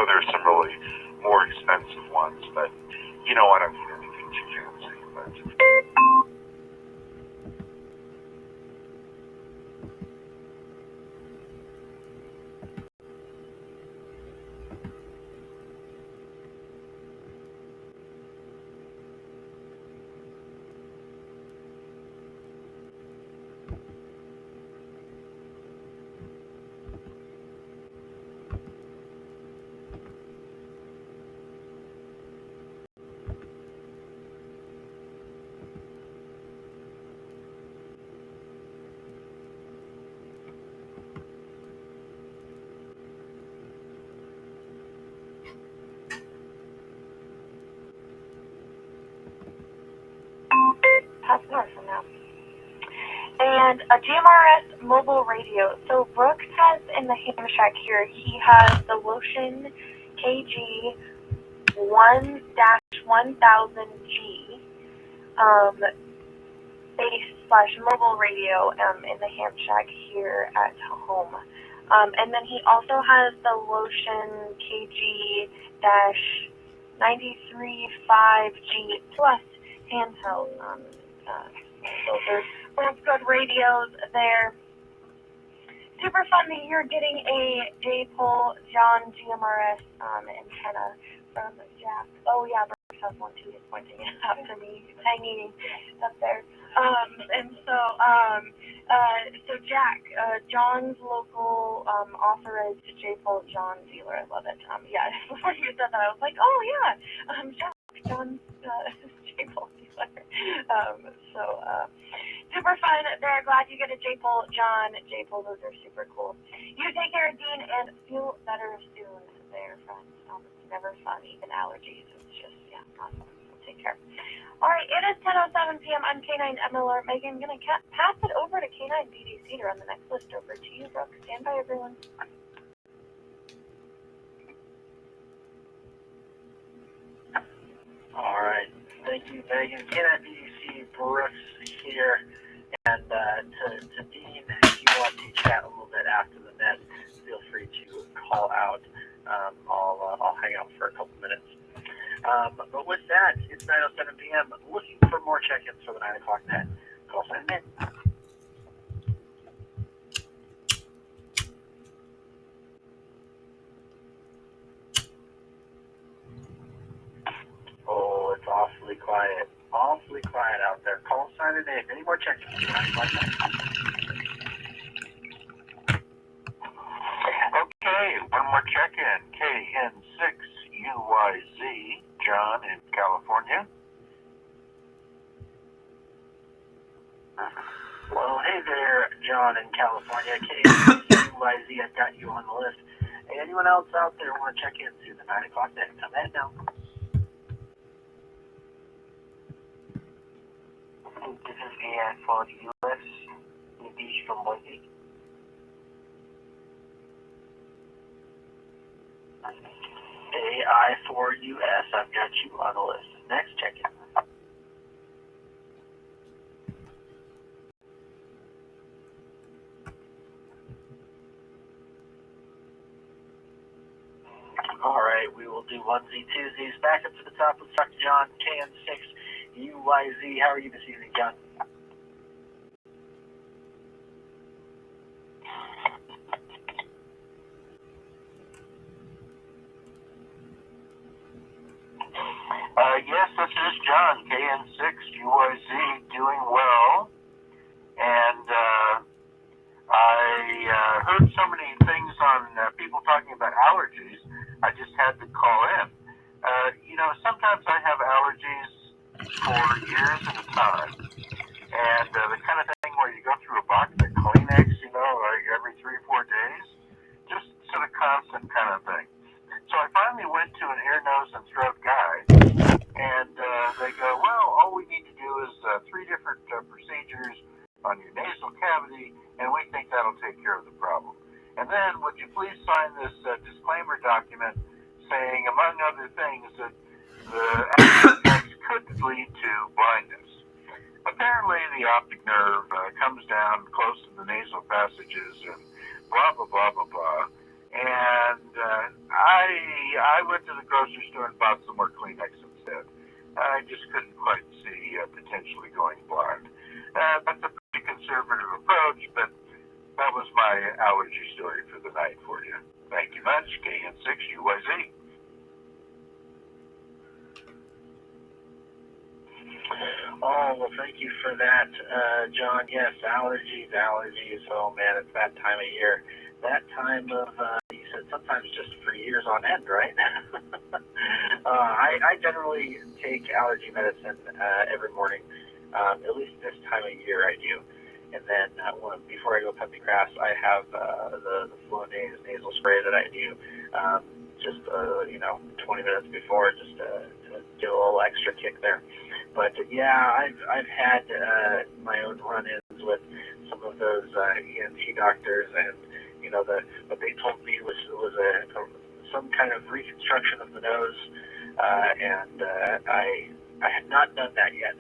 there's some really more expensive ones, but I don't need anything too fancy. But half an hour from now. And a GMRS mobile radio. So Brooks has in the ham shack here, he has the Lotion KG 1-1000G base/mobile radio in the ham shack here at home. And then he also has the Lotion KG-93.5G Plus handheld. So there's both good radios there. Super fun that you're getting a J-Pole John GMRS antenna from Jack. Oh yeah, Bruce has one too. He's pointing it out to me. He's hanging up there. So Jack, John's local authorized J-Pole John dealer. I love it. Yeah, before you said that, I was like, oh yeah, Jack, John's J-Pole dealer. Super fun. They're glad you get a J-Pole, John. J-Pole, those are super cool. You take care, Dean, and feel better soon there, friends. It's never fun, even allergies. It's just, awesome. So take care. All right, it is 10:07 p.m. I'm K9 MLR Megan. I'm going to pass it over to K9 BDC to run the next list. Over to you, Brooke. Stand by, everyone. All right. Thank you, Megan. K9 BDC, Brooks here. And to Dean, if you want to chat a little bit after the net, feel free to call out. I'll hang out for a couple minutes. But with that, it's 9:07 p.m. Looking for more check-ins for the 9 o'clock net. Call sign in. Oh, it's awfully quiet. Awfully quiet out there. Call sign in. Any more check-ins for the 9 o'clock net? okay, one more check-in. KN6UYZ, John in California. Well, hey there, John in California. KN6UYZ, I've got you on the list. Hey, anyone else out there want to check in through the 9 o'clock net? Come ahead now. This is AI for the US. Nitish from Boise. AI for US, I've got you on the list. Next check-in. All right, we will do onesie, twosies. Back up to the top. Let's talk to John, KN6UYZ. How are you this evening, John? Yes, this is John, KN6UYZ, doing well. And I heard so many things on people talking about allergies, I just had to call in. Sometimes I have allergies for years at a time. And the kind of thing where you go through a box of Kleenex, like every 3-4 days, just sort of constant kind of thing. So I finally went to an ear, nose, and throat guy, and they go, well, all we need to do is 3 different procedures on your nasal cavity, and we think that'll take care of the problem. And then would you please sign this disclaimer document saying, among other things, that the accident could lead to blindness. Apparently the optic nerve comes down close to the nasal passages and blah, blah, blah, blah, blah. And I I went to the grocery store and bought some more Kleenex instead. I just couldn't quite see potentially going blind. That's a pretty conservative approach, but that was my allergy story for the night for you. Thank you much, KN6UYZ. Oh, well, thank you for that, John. Yes, allergies. Oh, man, it's that time of year. That time of, you said sometimes just for years on end, right? I generally take allergy medicine every morning. At least this time of year I do. And then before I go cut the grass, I have the Flonase nasal spray that I do just 20 minutes before, just to get a little extra kick there. But yeah, I've had my own run-ins with some of those ENT doctors, and what they told me was some kind of reconstruction of the nose, and I have not done that yet.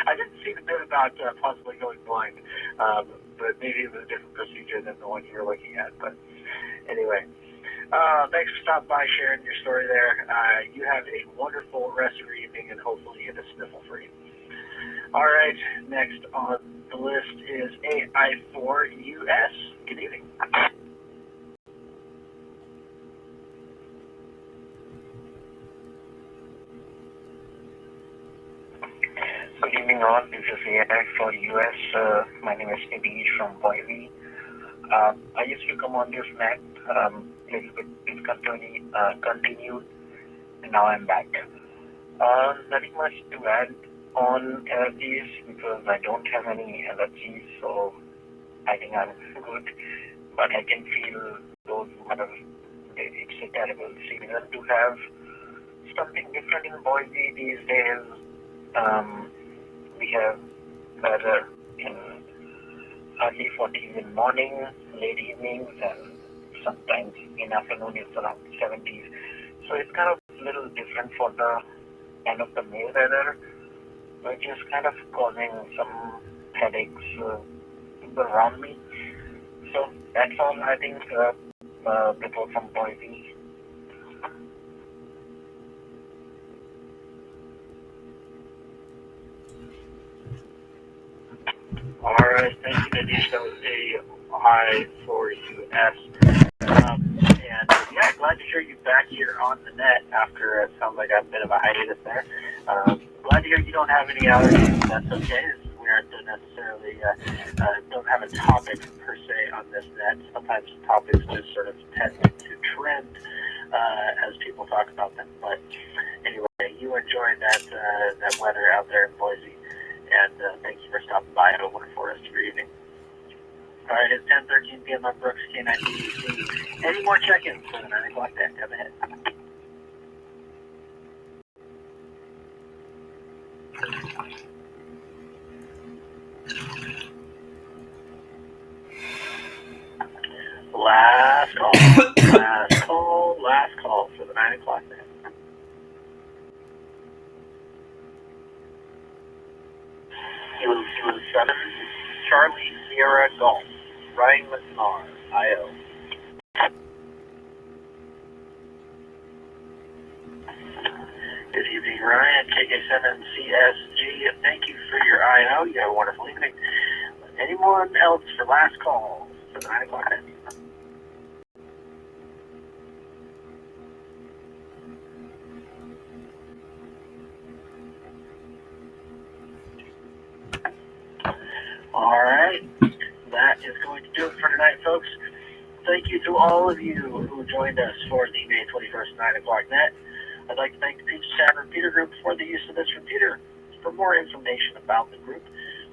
I didn't see the bit about possibly going blind, but maybe it was a different procedure than the one you were looking at. But anyway. Thanks for stopping by, sharing your story there. You have a wonderful rest of your evening, and hopefully you get a sniffle free. All right, next on the list is AI4US. Good evening. Good evening all, this is AI4US. My name is Nidhi from Boise. I used to come on this net, a little bit discontinued, and now I'm back. Nothing much to add on allergies because I don't have any allergies, so I think I'm good. But I can feel those it's a terrible season to have something different in Boise these days. We have weather in early 40s in morning, late evenings, and sometimes in afternoon it's around 70s. So it's kind of a little different for the end of the May weather, which is kind of causing some headaches around me. So that's all, I think, people from Boise. All right, thank you, Nidhi. That was AI4US. And yeah, glad to hear you back here on the net after it sounds like a bit of a hiatus there. Glad to hear you don't have any allergies. That's okay. We aren't necessarily don't have a topic per se on this net. Sometimes topics just sort of tend to trend as people talk about them. But anyway, you enjoy that weather out there in Boise, and thank you for stopping by. Have a wonderful rest of your evening. All right, it's 10:13 p.m. on Brooks, K9BBC. Any more check-ins for the 9 o'clock net? Come ahead. Last call for the 9 o'clock net. He was 7, Charlie Sierra Golf, Ryan McNar, IO. Good evening, Ryan, KK7CSG. Thank you for your IO. You have a wonderful evening. Anyone else for last call for the 9 o'clock net? All right, that is going to do it for tonight, folks. Thank you to all of you who joined us for the May 21st 9 o'clock net. I'd like to thank the Peach Tavern Computer Group for the use of this computer. For more information about the group,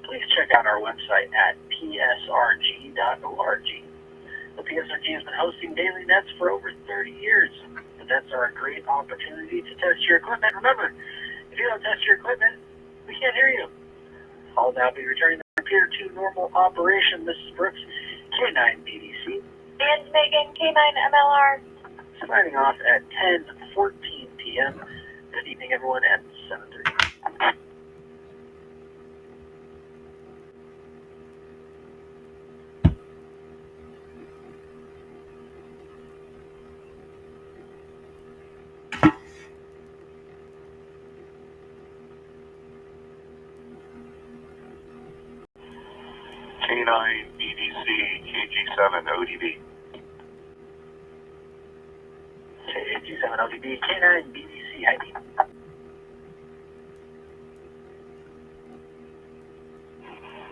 please check out our website at psrg.org. The PSRG has been hosting daily nets for over 30 years. The nets are a great opportunity to test your equipment. Remember, if you don't test your equipment, we can't hear you. I'll now be returning the computer to normal operation. This is Brooks, K9BDC. And Megan, K9MLR. Signing off at 10:14 p.m. Good evening, everyone, at 7:30. K9 BDC KG7 ODB. KG7 ODB, K9 BDC, hi Dean.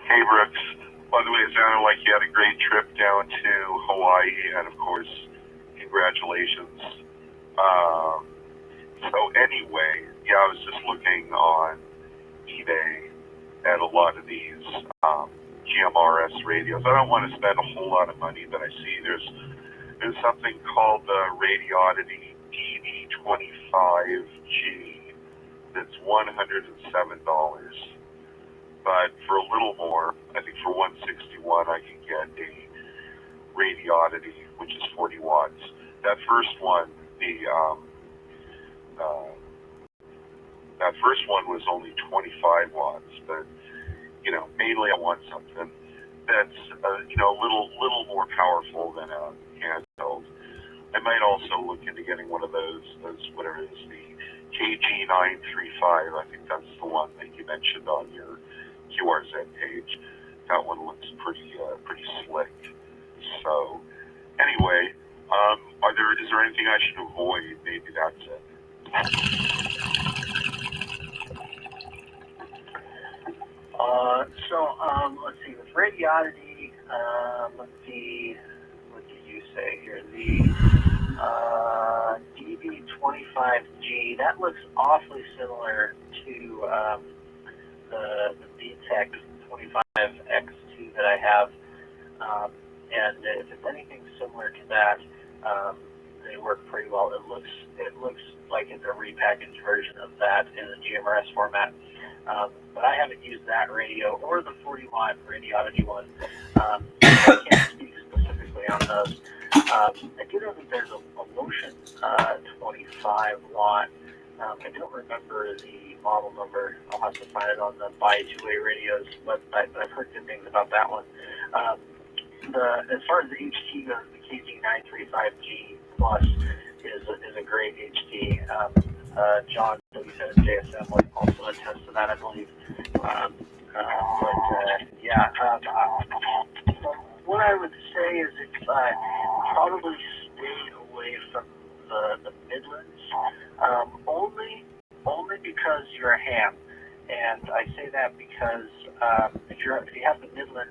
Hey Brooks, by the way, it sounded like you had a great trip down to Hawaii, and of course, congratulations. So anyway, yeah, I was just looking on eBay at a lot of these GMRS radios. I don't want to spend a whole lot of money, but I see there's something called the Radioddity DD25G that's $107. But for a little more, I think for $161, I can get a Radioddity, which is 40 watts. That first one, that first one was only 25 watts, but mainly I want something that's a little more powerful than a handheld. I might also look into getting one of those whatever it is, the KG935. I think that's the one that you mentioned on your QRZ page. That one looks pretty slick. So anyway, is there anything I should avoid? Maybe that's it. Let's see, with Radioddity, let's see, what did you say here? The DB25G, that looks awfully similar to the VTech 25X2 that I have. And if it's anything similar to that, they work pretty well. It looks like it's a repackaged version of that in the GMRS format. But I haven't used that radio or the 40 watt Radioddity one. I can't speak specifically on those. I do know that there's a Motion 25 watt. I don't remember the model number. I'll have to find it on the Buy 2A Radios website, but I've heard good things about that one. As far as the HT goes, the KG935G Plus is a great HT. John, who said at JSM, would also attest to that, I believe. What I would say is probably stay away from the Midlands, only because you're a ham. And I say that because if you have the Midland,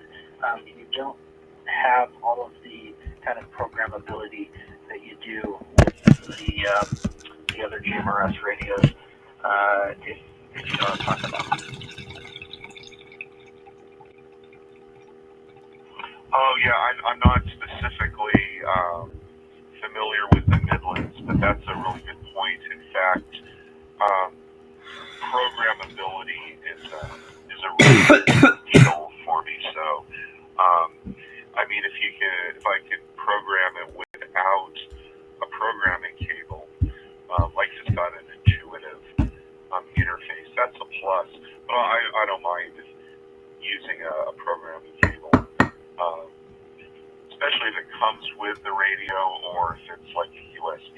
you don't have all of the kind of programmability that you do with the other GMRS radios, if you know what I'm talking about. Oh yeah, I'm not specifically familiar with the Midlands, but that's a really good point. In fact, programmability is a really big deal for me. So, I mean, if I could program it without a programming cable, like it's got an intuitive interface, that's a plus. But I don't mind using a programming cable, especially if it comes with the radio or if it's like a USB.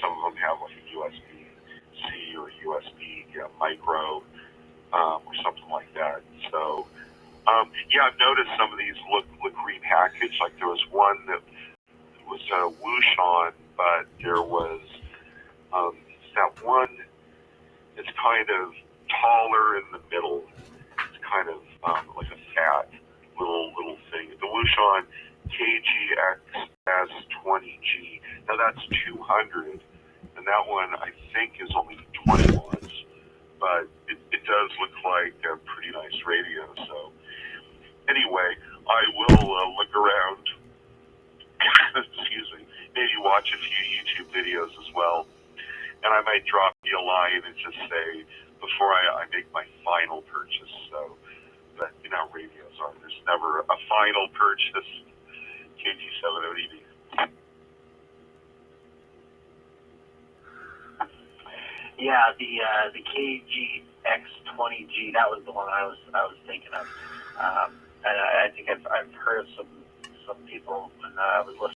Some of them have like a USB-C or USB micro or something like that. So yeah, I've noticed some of these look repackaged. Like there was one that was whoosh on, but there was that one that's kind of taller in the middle. It's kind of like a fat little thing. The whoosh on KGXS20G. Now that's 200, and that one I think is only 20 watts, but it does look like a pretty nice radio. So anyway, I will look around. Excuse me. Maybe watch a few YouTube videos as well, and I might drop you a line and just say before I make my final purchase. So, but radios are. There's never a final purchase. KG7 ODB. Yeah, the KGX20G, that was the one I was thinking of. And I think I've heard of some people when I was listening